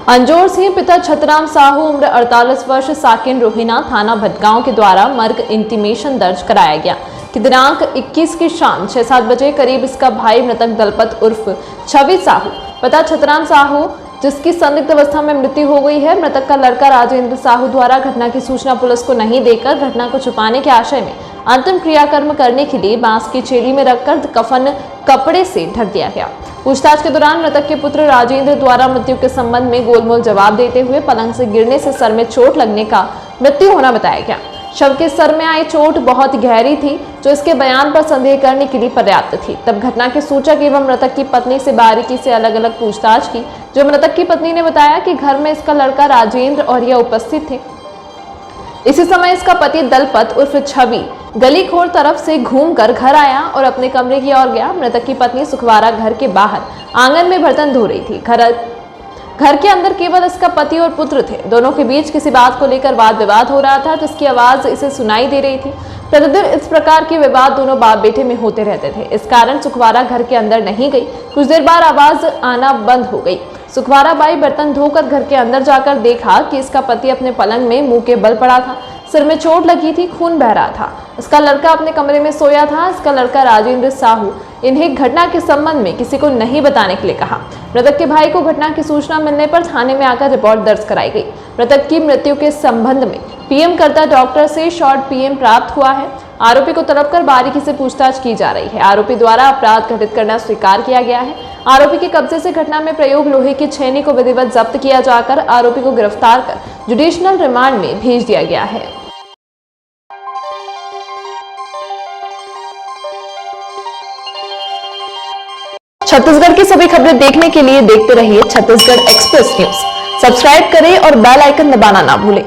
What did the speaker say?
अंजोर सिंह पिता छतराम साहू उम्र 48 वर्ष साकिन रोहिना थाना भटगांव के द्वारा मर्ग इंटीमेशन दर्ज कराया गया कि दिनांक 21 की शाम 6-7 बजे करीब इसका भाई मृतक दलपत उर्फ छवि साहू पिता छतराम साहू जिसकी संदिग्ध अवस्था में मृत्यु हो गई है। मृतक का लड़का राजेंद्र साहू द्वारा घटना की सूचना पुलिस को नहीं देकर घटना को छुपाने के आशय में अंतिम क्रियाकर्म करने के लिए बांस की चेली में रखकर कफन कपड़े से ढक दिया गया। पूछताछ के दौरान मृतक के पुत्र राजेंद्र द्वारा मृत्यु के संबंध में गोलमोल जवाब देते हुए पलंग से गिरने से सर में चोट लगने का मृत्यु होना बताया गया। शव के सर में आई चोट बहुत गहरी थी जो इसके बयान पर संदेह करने के लिए पर्याप्त थी। तब घटना के सूचक एवं मृतक की पत्नी से बारीकी से अलग अलग पूछताछ की, जो मृतक की पत्नी ने बताया कि घर में इसका लड़का राजेंद्र और यह उपस्थित थे। इसी समय इसका पति दलपत उर्फ छवि गली खोर तरफ से घूमकर घर आया और अपने कमरे की ओर गया। मृतक की पत्नी सुखवारा घर के बाहर आंगन में बर्तन धो रही थी। घर के अंदर केवल इसका पति और पुत्र थे। दोनों के बीच किसी बात को लेकर वाद विवाद हो रहा था जिसकी आवाज इसे सुनाई दे रही थी। प्रतिदिन इस प्रकार के विवाद दोनों बाप बेटे में होते रहते थे। इस कारण सुखवारा घर के अंदर नहीं गई। कुछ देर बाद आवाज आना बंद हो गई। सुखवारा बाई बर्तन धोकर घर के अंदर जाकर देखा कि इसका पति अपने पलंग में मुंह के बल पड़ा था, सिर में चोट लगी थी, खून बह रहा था। इसका लड़का अपने कमरे में सोया था। इसका लड़का राजेंद्र साहू इन्हें घटना के संबंध में किसी को नहीं बताने के लिए कहा। मृतक के भाई को घटना की सूचना मिलने पर थाने में आकर रिपोर्ट दर्ज कराई गई। मृतक की मृत्यु के संबंध में पीएम करता डॉक्टर से शॉर्ट पीएम प्राप्त हुआ है। आरोपी को तलब कर बारीकी से पूछताछ की जा रही है। आरोपी द्वारा अपराध घटित करना स्वीकार किया गया है। आरोपी के कब्जे से घटना में प्रयोग लोहे की छेनी को विधिवत जब्त किया जाकर आरोपी को गिरफ्तार कर जुडिशनल रिमांड में भेज दिया गया है। छत्तीसगढ़ की सभी खबरें देखने के लिए देखते रहिए छत्तीसगढ़ एक्सप्रेस न्यूज। सब्सक्राइब करें और बेल आइकन दबाना ना भूलें।